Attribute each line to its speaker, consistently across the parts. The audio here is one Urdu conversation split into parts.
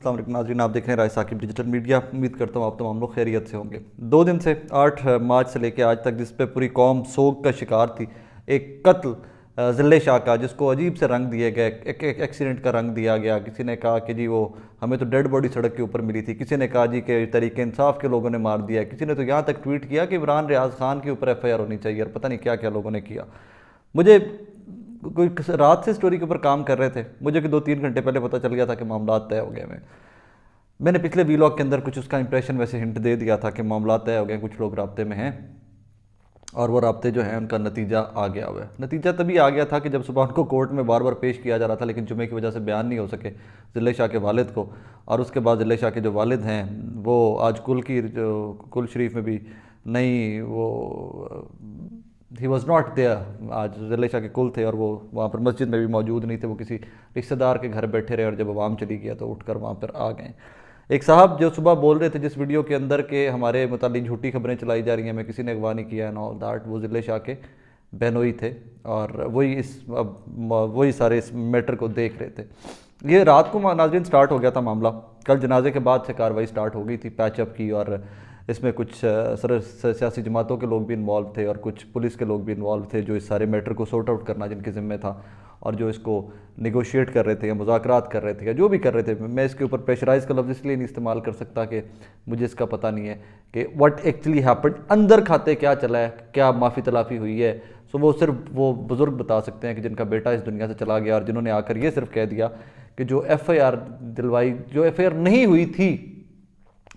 Speaker 1: السلام علیکم ناظرین، آپ دیکھ رہے ہیں رائے ثاقب ڈیجیٹل میڈیا۔ امید کرتا ہوں آپ تمام لوگ خیریت سے ہوں گے۔ 2 دن سے 8 مارچ سے لے کے آج تک جس پہ پوری قوم سوگ کا شکار تھی، ایک قتل ضلع شاہ کا، جس کو عجیب سے رنگ دیے گئے، ایک ایکسیڈنٹ کا رنگ دیا گیا۔ کسی نے کہا کہ جی وہ ہمیں تو ڈیڈ باڈی سڑک کے اوپر ملی تھی، کسی نے کہا جی کہ تحریک انصاف کے لوگوں نے مار دیا، کسی نے تو یہاں تک ٹویٹ کیا کہ عمران ریاض خان کے اوپر ایف آئی آر ہونی چاہیے، اور پتہ نہیں کیا کیا لوگوں نے کیا۔ مجھے کوئی رات سے اسٹوری کے اوپر کام کر رہے تھے، مجھے کہ 2-3 گھنٹے پہلے پتہ چل گیا تھا کہ معاملات طے ہو گئے ہیں۔ میں نے پچھلے ویلاگ کے اندر کچھ اس کا امپریشن ویسے ہنٹ دے دیا تھا کہ معاملات طے ہو گئے، کچھ لوگ رابطے میں ہیں، اور وہ رابطے جو ہیں ان کا نتیجہ آ گیا ہوا ہے۔ نتیجہ تبھی آ گیا تھا کہ جب صبح ان کو کورٹ میں بار بار پیش کیا جا رہا تھا، لیکن جمعے کی وجہ سے بیان نہیں ہو سکے ضلع شاہ کے والد کو، اور اس کے بعد ضلع شاہ کے جو والد ہیں وہ آج کل شریف میں بھی نہیں، وہ ہی واز ناٹ دیئر۔ آج ضلع شاہ کے کل تھے اور وہ وہاں پر مسجد میں بھی موجود نہیں تھے، وہ کسی رشتہ دار کے گھر بیٹھے رہے، اور جب عوام چلی گیا تو اٹھ کر وہاں پر آ گئے۔ ایک صاحب جو صبح بول رہے تھے جس ویڈیو کے اندر کہ ہمارے متعلق جھوٹی خبریں چلائی جا رہی ہیں، میں کسی نے اغوا نہیں کیا ہے، آل دیٹ، وہ ضلع شاہ کے بہنوئی تھے، اور وہی سارے اس میٹر کو دیکھ رہے تھے۔ یہ رات کو ناظرین سٹارٹ ہو گیا تھا معاملہ، کل جنازے کے بعد سے کارروائی سٹارٹ ہو گئی تھی، پیچ اپ کی، اور اس میں کچھ سیاسی جماعتوں کے لوگ بھی انوالو تھے اور کچھ پولیس کے لوگ بھی انوالو تھے، جو اس سارے میٹر کو سورٹ آؤٹ کرنا جن کے ذمہ تھا، اور جو اس کو نیگوشیٹ کر رہے تھے یا مذاکرات کر رہے تھے یا جو بھی کر رہے تھے۔ میں اس کے اوپر پریشرائز کا لفظ اس لیے نہیں استعمال کر سکتا کہ مجھے اس کا پتہ نہیں ہے کہ واٹ ایکچولی ہیپنڈ، اندر کھاتے کیا چلا ہے، کیا معافی تلافی ہوئی ہے۔ سو وہ صرف وہ بزرگ بتا سکتے ہیں کہ جن کا بیٹا اس دنیا سے چلا گیا، اور جنہوں نے آ کر یہ صرف کہہ دیا کہ جو ایف آئی آر دلوائی، جو ایف آئی آر نہیں ہوئی تھی،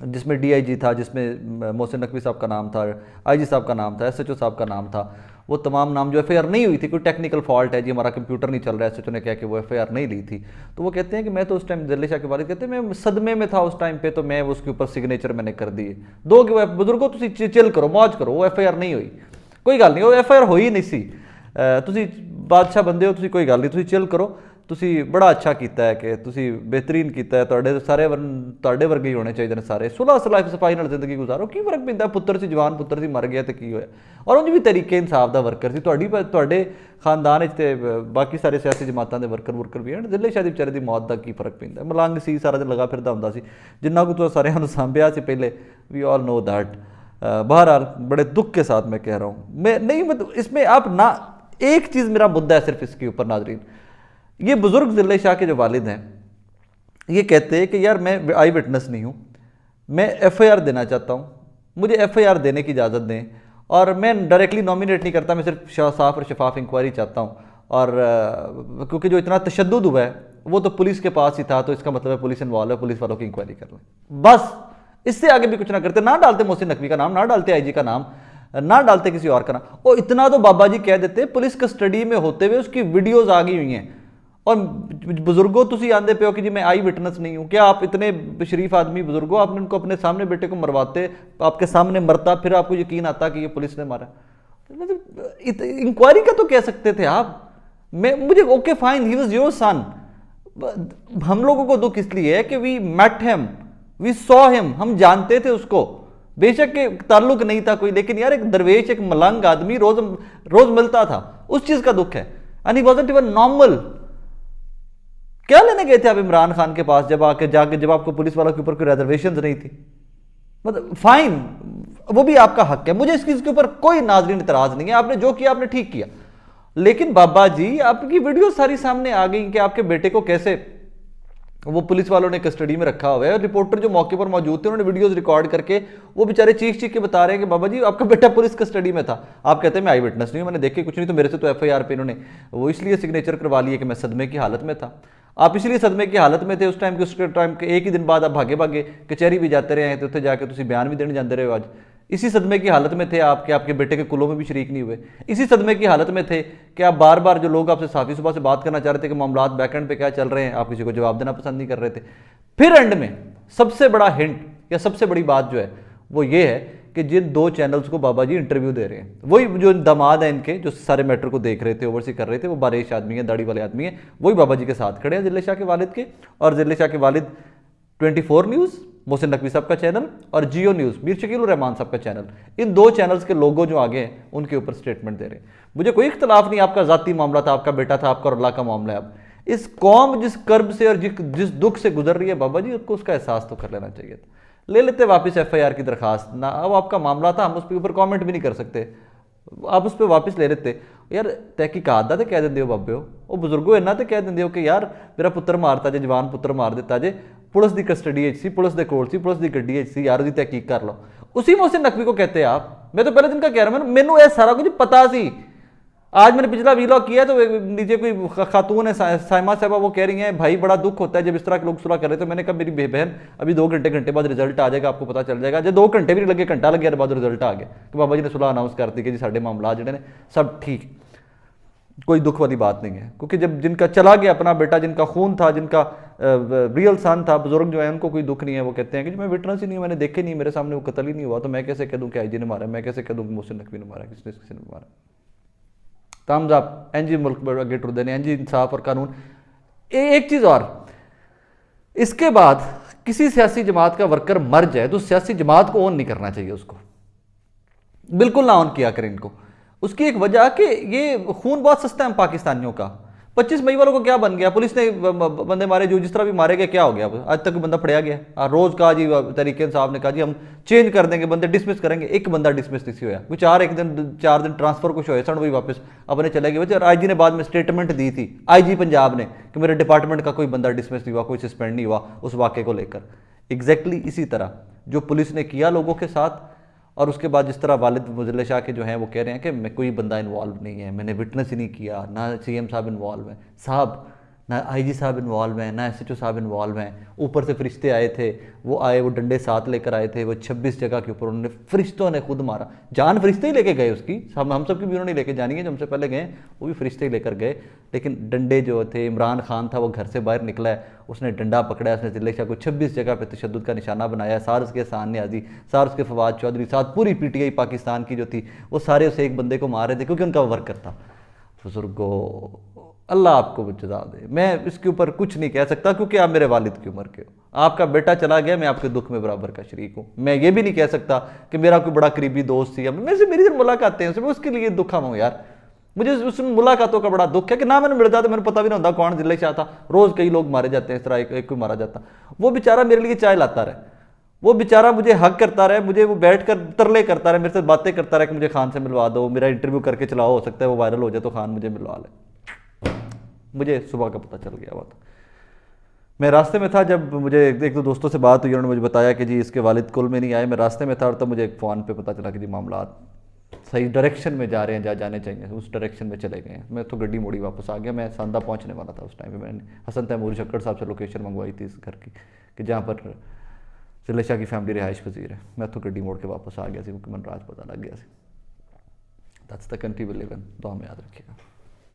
Speaker 1: جس میں ڈی آئی جی تھا، جس میں محسن نقوی صاحب کا نام تھا، آئی جی صاحب کا نام تھا، ایس ایچ او صاحب کا نام تھا، وہ تمام نام جو ایف آئی آر نہیں ہوئی تھی، کوئی ٹیکنیکل فالٹ ہے جی ہمارا کمپیوٹر نہیں چل رہا ہے، ایس ایچ او نے کہا کہ وہ ایف آئی آر نہیں لی تھی، تو وہ کہتے ہیں کہ میں تو اس ٹائم ضلع شاہ کے والد کہتے ہیں میں صدمے میں تھا اس ٹائم پہ، تو میں اس کے اوپر سگنیچر میں نے کر دیے دو کہ بزرگوں تسی چل کرو، موج کرو، وہ ایف آئی آر نہیں ہوئی، کوئی گل نہیں، وہ ایف آئی آر ہوئی نہیں سی، تسی بادشاہ بندے ہو، تسی کوئی گل نہیں، تسی چل کرو، تسی بڑا اچھا کیتا ہے کہ تسی بہترین کیتا ہے، تواڈے ورگے ہی ہونے چاہیے سارے، صلح صفائی نال زندگی گزارو، کی فرق پیندا، پتر سی جوان پتر سی مر گیا تے کی ہویا، اور انج بھی طریقے انصاف دا ورکر سی، تواڈے خاندان وچ تے باقی سارے سیاسی جماعتاں دے ورکر بھی ہیں، ضلع شاہ دی بیچارے دی موت دا کی فرق پیندا، ملنگ سی، سارا دن لگا پھردا ہوندا سی، جنہاں کو تو سارے ہم سانبھیا سی پہلے، وی آل نو دیٹ۔ بہرحال بڑے دکھ کے ساتھ میں کہہ رہا ہوں، میں نہیں، اس میں آپ نہ، ایک چیز میرا مدعا ہے صرف اس کے اوپر ناظرین، یہ بزرگ ضلع شاہ کے جو والد ہیں یہ کہتے ہیں کہ یار میں آئی وٹنس نہیں ہوں، میں ایف آئی آر دینا چاہتا ہوں، مجھے ایف آئی آر دینے کی اجازت دیں، اور میں ڈائریکٹلی نومینیٹ نہیں کرتا، میں صرف صاف اور شفاف انکوائری چاہتا ہوں، اور کیونکہ جو اتنا تشدد ہوا ہے وہ تو پولیس کے پاس ہی تھا، تو اس کا مطلب ہے پولیس انوالو ہے، پولیس والوں کی انکوائری کر لیں، بس اس سے آگے بھی کچھ نہ کرتے، نہ ڈالتے محسن نقوی کا نام، نہ ڈالتے آئی جی کا نام، نہ ڈالتے کسی اور کا نام، اور اتنا تو بابا جی کہہ دیتے پولیس کسٹڈی میں ہوتے ہوئے اس کی ویڈیوز آ گئی ہوئی ہیں، اور بزرگوں تسی آندے پہ ہو کہ جی میں آئی وٹنس نہیں ہوں، کیا آپ اتنے شریف آدمی بزرگوں، آپ نے ان کو اپنے سامنے بیٹے کو مرواتے، آپ کے سامنے مرتا، پھر آپ کو یقین آتا کہ یہ پولیس نے مارا، انکوائری کا تو کہہ سکتے تھے آپ، مجھے okay fine, he was your son, ہم لوگوں کو دکھ اس لیے ہے کہ وی میٹ ہم، وی سو ہم، ہم جانتے تھے اس کو، بے شک کہ تعلق نہیں تھا کوئی، لیکن یار ایک درویش، ایک ملنگ آدمی روز ملتا تھا، اس چیز کا دکھ ہے، and he wasn't even normal۔ کیا لینے گئے تھے آپ عمران خان کے پاس جب جب آپ کو پولیس والوں کے اوپر کوئی ریزرویشنز نہیں تھی، مطلب فائن، وہ بھی آپ کا حق ہے، مجھے اس چیز کے اوپر کوئی ناظرین اعتراض نہیں ہے، آپ نے جو کیا آپ نے ٹھیک کیا، لیکن بابا جی آپ کی ویڈیو ساری سامنے آ گئی کہ آپ کے بیٹے کو کیسے وہ پولیس والوں نے کسٹڈی میں رکھا ہوا ہے، اور رپورٹر جو موقع پر موجود تھے انہوں نے ویڈیوز ریکارڈ کر کے وہ بیچارے چیخ کے بتا رہے ہیں کہ بابا جی آپ کا بیٹا پولیس کسٹڈی میں تھا، آپ کہتے ہیں میں آئی وٹنس نہیں ہوں، میں نے دیکھے کچھ نہیں، تو میرے سے تو ایف آئی آر پہ انہوں نے وہ اس لیے سگنیچر کروا لیے کہ میں صدمے کی حالت میں تھا، آپ اس لیے صدمے کی حالت میں تھے اس ٹائم کے ایک ہی دن بعد آپ بھاگے کچہری بھی جاتے رہے ہیں، تو اتنے جا کے تسی بیان بھی دینے جاندے رہے ہو، آج اسی صدمے کی حالت میں تھے آپ کہ آپ کے بیٹے کے کلوں میں بھی شریک نہیں ہوئے، اسی صدمے کی حالت میں تھے کہ آپ بار بار جو لوگ آپ سے صحافی صبح سے بات کرنا چاہ رہے تھے کہ معاملات بیک اینڈ پہ کیا چل رہے ہیں، آپ کسی کو جواب دینا پسند نہیں کر رہے تھے، پھر اینڈ میں سب سے بڑا ہنٹ یا سب سے بڑی بات جو ہے وہ یہ ہے کہ جن 2 چینلز کو بابا جی انٹرویو دے رہے ہیں، وہی جو داماد ہیں ان کے جو سارے میٹر کو دیکھ رہے تھے، اوورسی کر رہے تھے، وہ باریش آدمی ہیں، داڑھی والے آدمی ہیں، وہی بابا جی کے ساتھ کھڑے ہیں ضلع شاہ کے والد کے، اور ضلع شاہ کے والد 24 نیوز، محسن نقوی صاحب کا چینل، اور جیو نیوز میر شکیل الرحمان صاحب کا چینل، ان 2 چینلز کے لوگوں جو آگے ہیں ان کے اوپر سٹیٹمنٹ دے رہے ہیں۔ مجھے کوئی اختلاف نہیں، آپ کا ذاتی معاملہ تھا، آپ کا بیٹا تھا، آپ کا اور اللہ کا معاملہ ہے، اب اس قوم جس کرب سے اور جس دکھ سے گزر رہی ہے بابا جی، اس کو اس کا احساس تو کر لینا چاہیے تھا۔ لے لیتے واپس ایف آئی آر کی درخواست، نہ اب آپ کا معاملہ تھا، ہم اس کے اوپر کامنٹ بھی نہیں کر سکتے، آپ اس پہ واپس لے لیتے۔ یار تحقیقات دا تے کہہ دیں بابے ہو، وہ بزرگوں اینا تے کہہ دیں کہ یار میرا پتر مارتا جے، جوان پتر مار دیتا جے، پولیس دی کسٹڈی سی، پولیس دے کول سی، پولیس دی گڈی سی، یار دی تحقیق کر لو۔ اسی محسن نقوی کو کہتے ہیں آپ، میں تو پہلے دن کا کہہ رہا ہوں، مینوں یہ سارا کچھ پتا سی۔ آج میں نے پچھلا ویلاگ کیا تو نیچے کوئی خاتون ہے سائمہ صاحبہ، وہ کہہ رہی ہیں بھائی بڑا دکھ ہوتا ہے جب اس طرح کے لوگ صلح کر رہے تھے۔ میں نے کہا میری بہن ابھی 2 گھنٹے بعد رزلٹ آ جائے گا، آپ کو پتہ چل جائے گا۔ جب 2 گھنٹے بھی نہیں لگے، گھنٹہ لگے بعد رزلٹ آ گیا کہ بابا جی نے صلح اناؤنس کر دی کہ جی سارے معاملات جڑے نے سب ٹھیک، کوئی دکھ والی بات نہیں ہے۔ کیونکہ جب جن کا چلا گیا اپنا بیٹا، جن کا خون تھا، جن کا ریئل سن تھا، بزرگ جو ہیں ان کو کوئی دکھ نہیں ہے، وہ کہتے ہیں کہ میں وٹنس ہی نہیں ہوں، میں نے دیکھے نہیں، میرے سامنے وہ قتل ہی نہیں ہوا، تو میں کیسے کہہ دوں کہ آئی جی نے مارا ہے، میں کیسے کہہ دوں کہ محسن نقوی نے مارا ہے، کسی نے مارا ہے۔ تامز آپ این جی ملک اگے ٹر دینے، این جی انصاف اور قانون۔ ایک چیز اور، اس کے بعد کسی سیاسی جماعت کا ورکر مر جائے تو سیاسی جماعت کو اون نہیں کرنا چاہیے، اس کو بالکل نہ اون کیا کریں ان کو۔ اس کی ایک وجہ کہ یہ خون بہت سستا ہے ہم پاکستانیوں کا۔ 25 مئی والوں کو کیا بن گیا، پولیس نے بندے مارے جو جس طرح بھی مارے گئے، کیا ہو گیا؟ آج تک بندہ پھڑیا گیا۔ روز کہا جی تحریک انصاف نے کہا جی ہم چینج کر دیں گے، بندے ڈسمس کریں گے، ایک بندہ ڈسمس نہیں ہوا۔ کچھ 4 دن ٹرانسفر کچھ ہوئے سن، وہی واپس اپنے چلے گئے۔ اور آئی جی نے بعد میں سٹیٹمنٹ دی تھی، آئی جی پنجاب نے، کہ میرے ڈپارٹمنٹ کا کوئی بندہ ڈسمس نہیں ہوا، کوئی سسپینڈ نہیں ہوا اس واقعے کو لے کر۔ ایگزیکٹلی اسی طرح جو پولیس نے کیا لوگوں کے ساتھ، اور اس کے بعد جس طرح والد مظلہ شاہ کے جو ہیں وہ کہہ رہے ہیں کہ میں کوئی بندہ انوالو نہیں ہے، میں نے وٹنس ہی نہیں کیا، نہ سی ایم صاحب انوالو ہیں، صاحب نہ آئی جی صاحب انوالو ہیں، نہ ایس ایچ او صاحب انوالو ہیں۔ اوپر سے فرشتے آئے تھے، وہ آئے، وہ ڈنڈے ساتھ لے کر آئے تھے، وہ 26 جگہ کے اوپر انہوں نے، فرشتوں نے خود مارا، جان فرشتے ہی لے کے گئے اس کی، ہم سب کی بھی انہوں نے لے کے جانی ہے، جو ہم سے پہلے گئے وہ بھی فرشتے ہی لے کر گئے، لیکن ڈنڈے جو تھے، عمران خان تھا وہ گھر سے باہر نکلا ہے، اس نے ڈنڈا پکڑا ہے، اس نے ضلع شاہ کو 26 جگہ پہ تشدد کا نشانہ بنایا ہے، سار اس کے احسان نیازی، سار اس کے فواد چودھری، ساتھ پوری پی ٹی آئی پاکستان کی جو تھی، وہ سارے اسے ایک بندے کو مار رہے تھے کیونکہ ان کا ورکر تھا۔ بزرگو اللہ آپ کو جزا دے، میں اس کے اوپر کچھ نہیں کہہ سکتا کیونکہ آپ میرے والد کی عمر کے ہو، آپ کا بیٹا چلا گیا، میں آپ کے دکھ میں برابر کا شریک ہوں۔ میں یہ بھی نہیں کہہ سکتا کہ میرا کوئی بڑا قریبی دوست تھی، میری سے ملاقاتیں ہیں، اس کے لیے دکھا ہوں یار، مجھے اس ملاقاتوں کا بڑا دکھ ہے کہ نہ میں نے مل جاتا، میں نے پتہ بھی نہ ہوتا کون ضلع شاہ تھا، روز کئی لوگ مارے جاتے ہیں، اس طرح ایک کوئی مارا جاتا، وہ بیچارہ میرے لیے چائے لاتا رہے، وہ بیچارہ مجھے حق کرتا رہے، مجھے وہ بیٹھ کر ترلے کرتا رہے، میرے سے باتیں کرتا رہے کہ مجھے خان سے ملوا دو، میرا انٹرویو کر کے چلاؤ، ہو سکتا ہے وہ وائرل ہو جائے تو خان مجھے ملوا لے۔ مجھے صبح کا پتہ چل گیا بات، میں راستے میں تھا، جب مجھے ایک دو دوستوں سے بات ہوئی، انہوں نے مجھے بتایا کہ جی اس کے والد کل میں نہیں آئے، میں راستے میں تھا، اور تب مجھے ایک فون پہ پتہ چلا کہ جی معاملات صحیح ڈائریکشن میں جا رہے ہیں، جہاں جانے چاہیے اس ڈائریکشن میں چلے گئے ہیں۔ میں تو گڈی موڑی واپس آ گیا، میں ساندہ پہنچنے والا تھا اس ٹائم پہ، میں نے حسن تیمور شکر صاحب سے لوکیشن منگوائی تھی اس گھر کی کہ جہاں پر ضلع شاہ کی فیملی رہائش پذیر ہے۔ میں تو گڈی موڑ کے واپس آ گیا سی کیونکہ من راج پتہ لگ گیا سی۔ دیٹس دا کنٹری وی لیو ان، دعا میں یاد رکھیے گا۔